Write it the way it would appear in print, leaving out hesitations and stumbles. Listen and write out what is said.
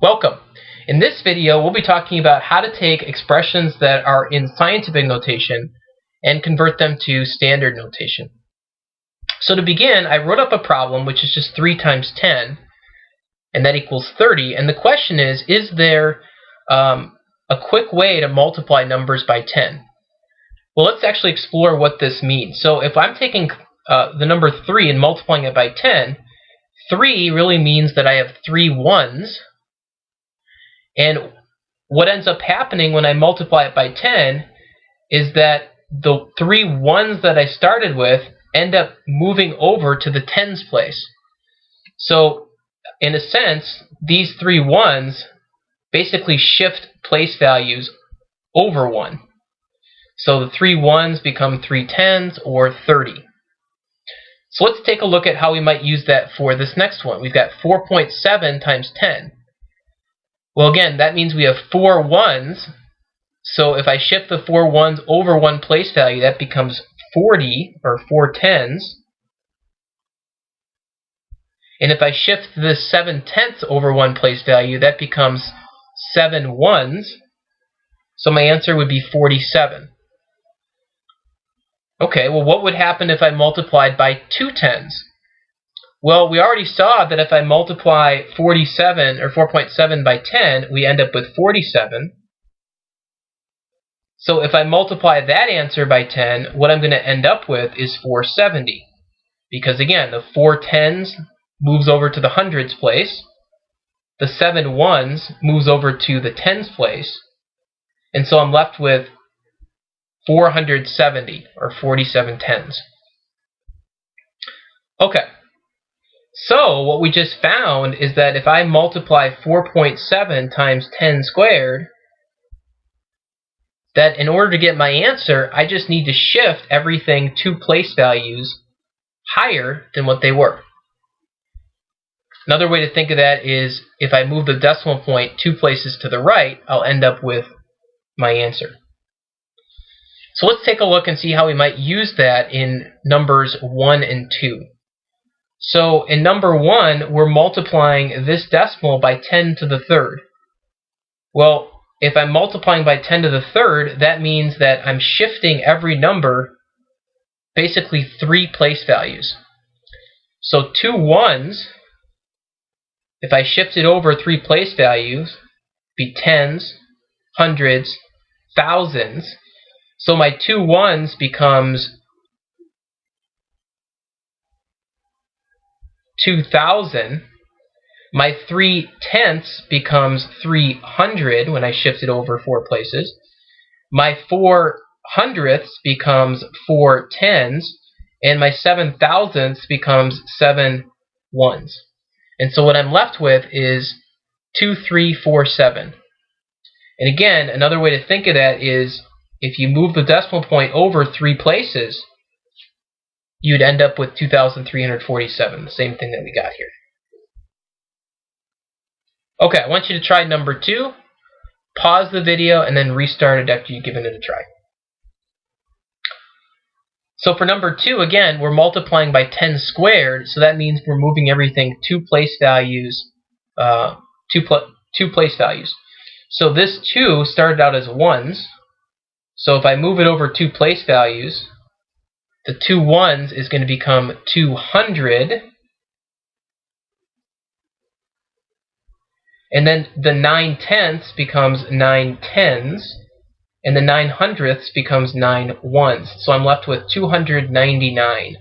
Welcome. In this video, we'll be talking about how to take expressions that are in scientific notation and convert them to standard notation. So to begin, I wrote up a problem which is just 3 times 10, and that equals 30. And the question is there a quick way to multiply numbers by 10? Well, let's actually explore what this means. So if I'm taking the number 3 and multiplying it by 10, 3 really means that I have 3 ones. And what ends up happening when I multiply it by 10 is that the 3 ones that I started with end up moving over to the tens place. So in a sense, these 3 ones basically shift place values over 1. So the 3 ones become 3 tens, or 30. So let's take a look at how we might use that for this next one. We've got 4.7 times 10. Well, again, that means we have 4 ones. So if I shift the 4 ones over one place value, that becomes 40, or 4 tens. And if I shift this 7 tenths over one place value, that becomes 7 ones. So my answer would be 47. Okay, well, what would happen if I multiplied by 2 tens? Well, we already saw that if I multiply 47 or 4.7 by 10, we end up with 47. So if I multiply that answer by 10, what I'm going to end up with is 470. Because again, the 4 tens moves over to the hundreds place. The 7 ones moves over to the tens place. And so I'm left with 470, or 47 tens. Okay. So what we just found is that if I multiply 4.7 times 10 squared, that in order to get my answer, I just need to shift everything 2 place values higher than what they were. Another way to think of that is if I move the decimal point 2 places to the right, I'll end up with my answer. So let's take a look and see how we might use that in numbers 1 and 2. So in number 1, we're multiplying this decimal by 10 to the third. Well, if I'm multiplying by 10 to the third, that means that I'm shifting every number basically 3 place values. So 2 ones, if I shift it over 3 place values, be tens, hundreds, thousands. So my 2 ones becomes 2,000. My 3 tenths becomes 300 when I shift it over 4 places. My 4 hundredths becomes 4 tens. And my 7 thousandths becomes 7 ones. And so what I'm left with is 2347. And again, another way to think of that is if you move the decimal point over 3 places, you'd end up with 2,347, the same thing that we got here. Okay, I want you to try number 2. Pause the video and then restart it after you've given it a try. So for number 2, again, we're multiplying by 10 squared, so that means we're moving everything 2 place values, 2 place values. So this 2 started out as ones. So if I move it over 2 place values, the 2 ones is going to become 200. And then the 9 tenths becomes 9 tens. And the 9 hundredths becomes 9 ones. So I'm left with 299.